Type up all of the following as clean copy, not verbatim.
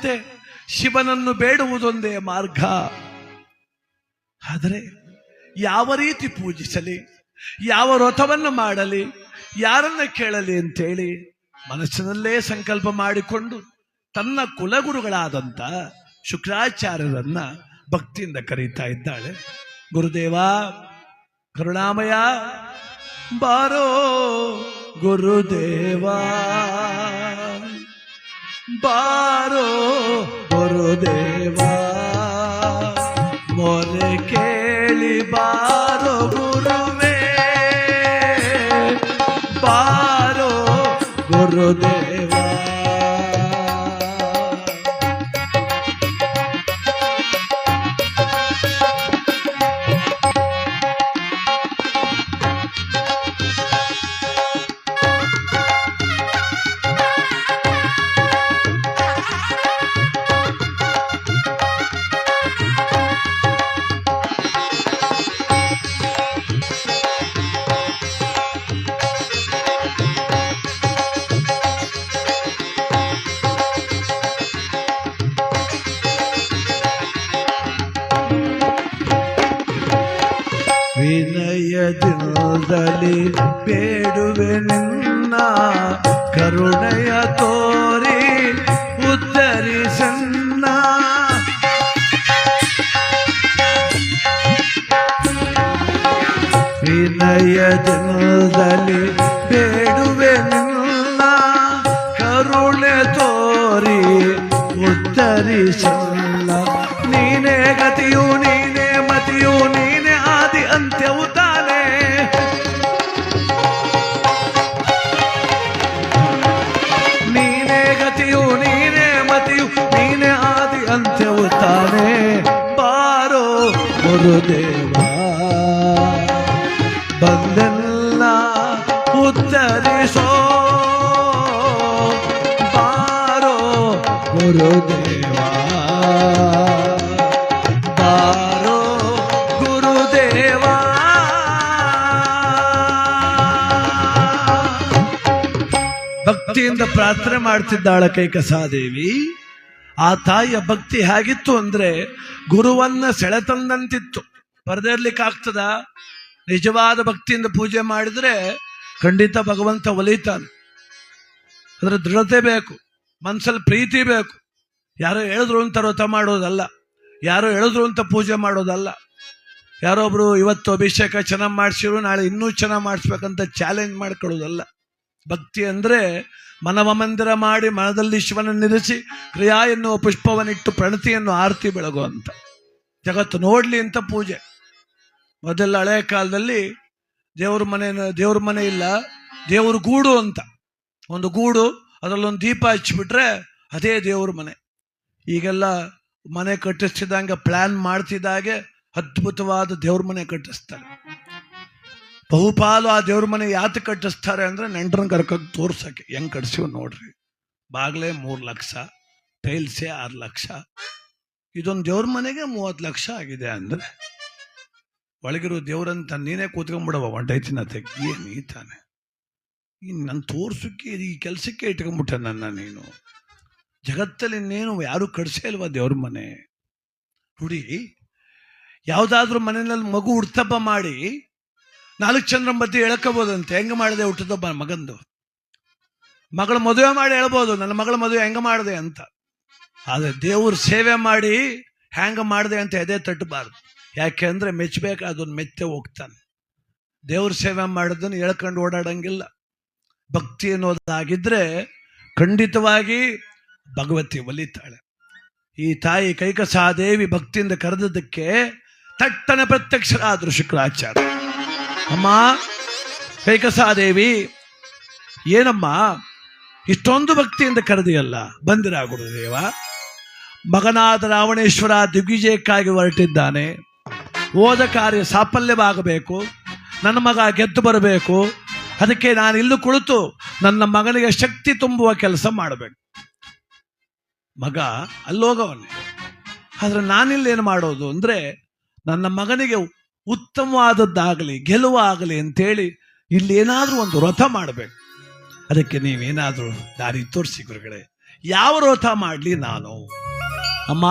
ದೇವತೆ ಶಿವನನ್ನು ಬೇಡುವುದೊಂದೇ ಮಾರ್ಗ. ಆದರೆ ಯಾವ ರೀತಿ ಪೂಜಿಸಲಿ, ಯಾವ ವ್ರತವನ್ನು ಮಾಡಲಿ, ಯಾರನ್ನ ಕೇಳಲಿ ಅಂತೇಳಿ ಮನಸ್ಸಿನಲ್ಲೇ ಸಂಕಲ್ಪ ಮಾಡಿಕೊಂಡು ತನ್ನ ಕುಲಗುರುಗಳಾದಂಥ ಶುಕ್ರಾಚಾರ್ಯರನ್ನ ಭಕ್ತಿಯಿಂದ ಕರೀತಾ ಇದ್ದಾಳೆ. ಗುರುದೇವ ಕರುಣಾಮಯ ಬಾರೋ ಗುರುದೇವ, ಬಾರೋ ಗುರುದೇವ, ಮೊರೆ ಕೇಳಿ ಬಾರೋ ಗುರುವೇ, ಬಾರೋ ಗುರುದೇವ. ವಿನಯದಿಂದಲಿ ಬೇಡುವೆ ನಿನ್ನ, ಕರುಣೆಯ ತೋರಿ ಉತ್ತರಿಸನ್ನ. ವಿನಯದಿಂದಲಿ ಬೇಡುವೆ ನಿನ್ನ, ಕರುಣೆ ತೋರಿ ಉತ್ತರಿಸನ್ನ. ನೀನೇ ಗತಿಯು, ನೀನೇ ಮತಿಯು, ನೀನೇ ಆದಿ ಅಂತ್ಯವು ತಾನೇ. ನೀನೇ ಗತಿಯು, ನೀನೇ ಮತಿಯು, ನೀನೇ ಆದಿ ಅಂತ್ಯವು ತಾನೇ. ಬಾರೋ ಗುರುದೇವ ಬಂದೆಲ್ಲ ಉತ್ತರಿಸೋ, ಬಾರೋ ಗುರುದೇವ, ಬಾರೋ ಗುರುದೇವ. ಭಕ್ತಿಯಿಂದ ಪ್ರಾರ್ಥನೆ ಮಾಡ್ತಿದ್ದಾಳ ಕೈಕಸಾದೇವಿ. ಆ ತಾಯಿಯ ಭಕ್ತಿ ಹೇಗಿತ್ತು ಅಂದ್ರೆ ಗುರುವನ್ನ ಸೆಳೆತಂದಂತಿತ್ತು. ಬರದೇ ಇರ್ಲಿಕ್ಕಾಗ್ತದ? ನಿಜವಾದ ಭಕ್ತಿಯಿಂದ ಪೂಜೆ ಮಾಡಿದ್ರೆ ಖಂಡಿತ ಭಗವಂತ ಒಲಿತಾನೆ. ಅದರ ದೃಢತೆ ಬೇಕು, ಮನಸ್ಸಲ್ಲಿ ಪ್ರೀತಿ ಬೇಕು. ಯಾರೋ ಹೇಳಿದ್ರು ಅಂತ ವ್ರತ ಮಾಡೋದಲ್ಲ, ಯಾರೋ ಹೇಳಿದ್ರು ಅಂತ ಪೂಜೆ ಮಾಡೋದಲ್ಲ. ಯಾರೊಬ್ರು ಇವತ್ತು ಅಭಿಷೇಕ ಚೆನ್ನಾಗಿ ಮಾಡಿಸಿರು, ನಾಳೆ ಇನ್ನೂ ಚೆನ್ನಾಗಿ ಮಾಡಿಸ್ಬೇಕಂತ ಚಾಲೆಂಜ್ ಮಾಡ್ಕೊಳ್ಳೋದಲ್ಲ. ಭಕ್ತಿ ಅಂದ್ರೆ ಮನವ ಮಂದಿರ ಮಾಡಿ ಮನದಲ್ಲಿ ಶಿವನನ್ನಿರಿಸಿ ಕ್ರಿಯಾ ಎನ್ನುವ ಪುಷ್ಪವನ್ನಿಟ್ಟು ಪ್ರಣತಿಯನ್ನು ಆರತಿ ಬೆಳಗುವಂತ, ಜಗತ್ತು ನೋಡ್ಲಿ ಅಂತ ಪೂಜೆ. ಮೊದಲ ಹಳೆಯ ಕಾಲದಲ್ಲಿ ದೇವ್ರ ಮನೆ ಇಲ್ಲ, ದೇವ್ರ ಗೂಡು ಅಂತ ಒಂದು ಗೂಡು, ಅದರಲ್ಲೊಂದು ದೀಪ ಹಚ್ಚಿಬಿಟ್ರೆ ಅದೇ ದೇವ್ರ ಮನೆ. ಈಗೆಲ್ಲ ಮನೆ ಕಟ್ಟಿಸ್ತಿದ್ದಂಗೆ ಪ್ಲಾನ್ ಮಾಡ್ತಿದ್ದಾಗೆ ಅದ್ಭುತವಾದ ದೇವ್ರ ಮನೆ ಕಟ್ಟಿಸ್ತಾರೆ. ಬಹುಪಾಲು ಆ ದೇವ್ರ ಮನೆ ಯಾತ ಕಟ್ಟಿಸ್ತಾರೆ ಅಂದ್ರೆ ನೆಂಟರನ್ನ ಕರ್ಕೊಂಡು ತೋರ್ಸಕ್ಕೆ. ಹೆಂಗ್ ಕಟ್ಸಿವ್ ನೋಡ್ರಿ, ಬಾಗ್ಲೇ 3 ಲಕ್ಷ, ಟೈಲ್ಸೇ 6 ಲಕ್ಷ, ಇದೊಂದು ದೇವ್ರ ಮನೆಗೆ 30 ಲಕ್ಷ ಆಗಿದೆ ಅಂದ್ರೆ ಒಳಗಿರೋ ದೇವ್ರಂತ ನೀನೇ ಕೂತ್ಕೊಂಡ್ಬಿಡವ ಹೊಂಟೈತಿನ ತೆಗಿ. ಏನ್ ಈ ತಾನೆ ನನ್ನ ತೋರ್ಸಕ್ಕೆ ಈ ಕೆಲಸಕ್ಕೆ ಇಟ್ಕೊಂಡ್ಬಿಟ್ಟೆ ನನ್ನ ನೀನು. ಜಗತ್ತಲ್ಲಿ ಇನ್ನೇನು ಯಾರು ಕಟ್ಸೇ ಇಲ್ವಾ ದೇವ್ರ ಮನೆ? ನೋಡಿ, ಯಾವುದಾದ್ರೂ ಮನೆಯಲ್ಲಿ ಮಗು ಹುಟ್ಟುಹಬ್ಬ ಮಾಡಿ 4 ಚಂದ್ರ ಮಧ್ಯೆ ಎಳ್ಕೋಬೋದಂತೆ. ಹೆಂಗ ಮಾಡಿದೆ ಹುಟ್ಟುಹಬ್ಬ ಮಗಂದು? ಮಗಳ ಮದುವೆ ಮಾಡಿ ಹೇಳ್ಬೋದು, ನನ್ನ ಮಗಳ ಮದುವೆ ಹೆಂಗ ಮಾಡಿದೆ ಅಂತ. ಆದ್ರೆ ದೇವ್ರ ಸೇವೆ ಮಾಡಿ ಹೆಂಗ ಮಾಡಿದೆ ಅಂತ ಎದೆ ತಟ್ಟಬಾರ್ದು. ಯಾಕೆ ಅಂದ್ರೆ ಮೆಚ್ಚಬೇಕಾದೊಂದು ಮೆತ್ತೆ ಹೋಗ್ತಾನೆ. ದೇವ್ರ ಸೇವೆ ಮಾಡೋದನ್ನು ಹೇಳ್ಕೊಂಡು ಓಡಾಡಂಗಿಲ್ಲ. ಭಕ್ತಿ ಅನ್ನೋದಾಗಿದ್ರೆ ಖಂಡಿತವಾಗಿ ಭಗವತಿ ಒಲಿತಾಳೆ. ಈ ತಾಯಿ ಕೈಕಸಾದೇವಿ ಭಕ್ತಿಯಿಂದ ಕರೆದದ್ದಕ್ಕೆ ತಟ್ಟನೆ ಪ್ರತ್ಯಕ್ಷರಾದ್ರು ಶುಕ್ರಾಚಾರ್ಯ. ಅಮ್ಮ ಕೈಕಸಾದೇವಿ, ಏನಮ್ಮ ಇಷ್ಟೊಂದು ಭಕ್ತಿಯಿಂದ ಕರೆದಿಯಲ್ಲ? ಬಂದಿರ ಗುರುದೇವ. ಮಗನಾದ ರಾವಣೇಶ್ವರ ದಿಗ್ವಿಜಯಕ್ಕಾಗಿ ಹೊರಟಿದ್ದಾನೆ. ಹೋದ ಕಾರ್ಯ ಸಾಫಲ್ಯವಾಗಬೇಕು, ನನ್ನ ಮಗ ಗೆದ್ದು ಬರಬೇಕು. ಅದಕ್ಕೆ ನಾನು ಇಲ್ಲಿ ಕುಳಿತು ನನ್ನ ಮಗನಿಗೆ ಶಕ್ತಿ ತುಂಬುವ ಕೆಲಸ ಮಾಡಬೇಕು. ಮಗ ಅಲ್ಲೋಗವನ್ನೇ, ಆದ್ರೆ ನಾನಿಲ್ಲೇನು ಮಾಡೋದು ಅಂದ್ರೆ ನನ್ನ ಮಗನಿಗೆ ಉತ್ತಮವಾದದ್ದಾಗಲಿ ಗೆಲುವಾಗಲಿ ಅಂತೇಳಿ ಇಲ್ಲಿ ಏನಾದ್ರೂ ಒಂದು ವ್ರತ ಮಾಡಬೇಕು. ಅದಕ್ಕೆ ನೀವೇನಾದ್ರೂ ದಾರಿ ತೋರಿಸಿ ಗುರುಗಳೇ. ಯಾವ ವ್ರತ ಮಾಡಲಿ ನಾನು? ಅಮ್ಮ,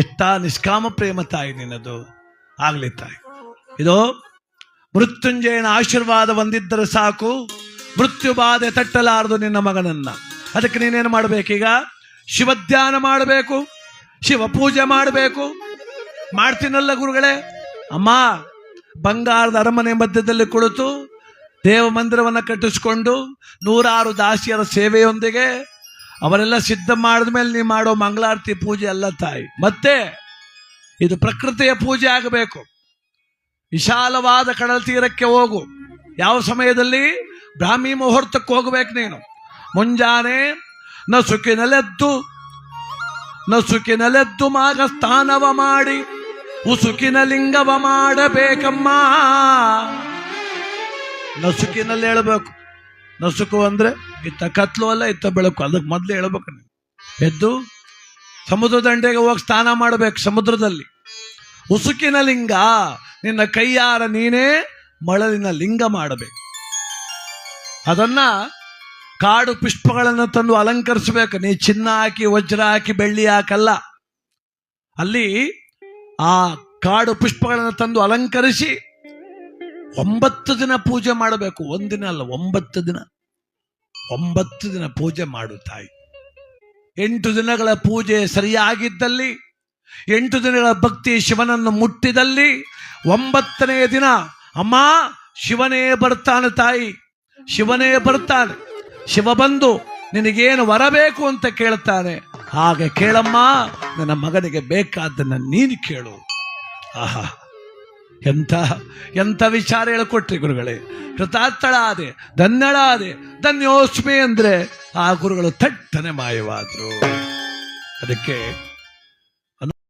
ಎಷ್ಟ ನಿಷ್ಕಾಮ ಪ್ರೇಮ ತಾಯಿ ನಿನ್ನದು. ಆಗ್ಲಿ ತಾಯಿ, ಇದು ಮೃತ್ಯುಂಜಯನ ಆಶೀರ್ವಾದ ಹೊಂದಿದ್ದರೆ ಸಾಕು, ಮೃತ್ಯು ಬಾಧೆ ತಟ್ಟಲಾರದು ನಿನ್ನ ಮಗನನ್ನ. ಅದಕ್ಕೆ ನೀನೇನು ಮಾಡಬೇಕೀಗ? ಶಿವಧ್ಯಾನ ಮಾಡಬೇಕು, ಶಿವ ಪೂಜೆ ಮಾಡಬೇಕು. ಮಾಡ್ತೀನಲ್ಲ ಗುರುಗಳೇ. ಅಮ್ಮ, ಬಂಗಾರದ ಅರಮನೆ ಮಧ್ಯದಲ್ಲಿ ಕುಳಿತು ದೇವ ಮಂದಿರವನ್ನು ಕಟ್ಟಿಸ್ಕೊಂಡು 106 ದಾಸಿಯರ ಸೇವೆಯೊಂದಿಗೆ ಅವರೆಲ್ಲ ಸಿದ್ಧ ಮಾಡಿದ ಮೇಲೆ ನೀವು ಮಾಡೋ ಮಂಗಳಾರತಿ ಪೂಜೆ ಅಲ್ಲ ತಾಯಿ. ಮತ್ತೆ ಇದು ಪ್ರಕೃತಿಯ ಪೂಜೆ ಆಗಬೇಕು. ವಿಶಾಲವಾದ ಕಡಲ ತೀರಕ್ಕೆ ಹೋಗು. ಯಾವ ಸಮಯದಲ್ಲಿ? ಬ್ರಾಹ್ಮಿ ಮುಹೂರ್ತಕ್ಕೆ ಹೋಗ್ಬೇಕು ನೀನು. ಮುಂಜಾನೆ ನಸುಕಿನಲೆದ್ದು ಮಾಗ ಸ್ಥಾನವ ಮಾಡಿ ಉಸುಕಿನ ಲಿಂಗವ ಮಾಡಬೇಕಮ್ಮ. ನಸುಕಿನಲ್ಲಿ ಹೇಳಬೇಕು. ನಸುಕು ಅಂದ್ರೆ ಇತ್ತ ಕತ್ಲು ಅಲ್ಲ, ಇತ್ತ ಬೆಳಕು. ಅದಕ್ಕೆ ಮೊದಲು ಹೇಳ್ಬೇಕು. ನೀವು ಎದ್ದು ಸಮುದ್ರ ದಂಡೆಗೆ ಹೋಗಿ ಸ್ನಾನ ಮಾಡಬೇಕು ಸಮುದ್ರದಲ್ಲಿ. ಉಸುಕಿನ ಲಿಂಗ, ನಿನ್ನ ಕೈಯಾರ ನೀನೇ ಮಳಲಿನ ಲಿಂಗ ಮಾಡಬೇಕು. ಅದನ್ನ ಕಾಡು ಪುಷ್ಪಗಳನ್ನು ತಂದು ಅಲಂಕರಿಸಬೇಕು. ನೀ ಚಿನ್ನ ಹಾಕಿ ವಜ್ರ ಹಾಕಿ ಬೆಳ್ಳಿ ಹಾಕಲ್ಲ. ಅಲ್ಲಿ ಆ ಕಾಡು ಪುಷ್ಪಗಳನ್ನು ತಂದು ಅಲಂಕರಿಸಿ 9 ದಿನ ಪೂಜೆ ಮಾಡಬೇಕು. ಒಂದಿನ ಅಲ್ಲ, 9 ದಿನ. 9 ದಿನ ಪೂಜೆ ಮಾಡು ತಾಯಿ. 8 ದಿನಗಳ ಪೂಜೆ ಸರಿಯಾಗಿದ್ದಲ್ಲಿ, 8 ದಿನಗಳ ಭಕ್ತಿ ಶಿವನನ್ನು ಮುಟ್ಟಿದಲ್ಲಿ, 9ನೇ ದಿನ ಅಮ್ಮ ಶಿವನೇ ಬರ್ತಾನೆ ತಾಯಿ. ಶಿವನೇ ಬರ್ತಾನೆ. ಶಿವ ಬಂದು ನಿನಗೇನು ಬರಬೇಕು ಅಂತ ಕೇಳ್ತಾನೆ. ಹಾಗೆ ಕೇಳಮ್ಮ, ನನ್ನ ಮಗನಿಗೆ ಬೇಕಾದ್ದನ್ನು ನೀನು ಕೇಳು. ಆಹಾ, ಎಂಥ ವಿಚಾರ ಹೇಳಿಕೊಟ್ರಿ ಗುರುಗಳೇ. ಕೃತಾರ್ಥಳಾದೆ, ಧನ್ಯಳಾದೆ, ಧನ್ಯೋಸ್ಮಿ ಅಂದ್ರೆ ಆ ಗುರುಗಳು ತಟ್ಟನೆ ಮಾಯವಾದ್ರು. ಅದಕ್ಕೆ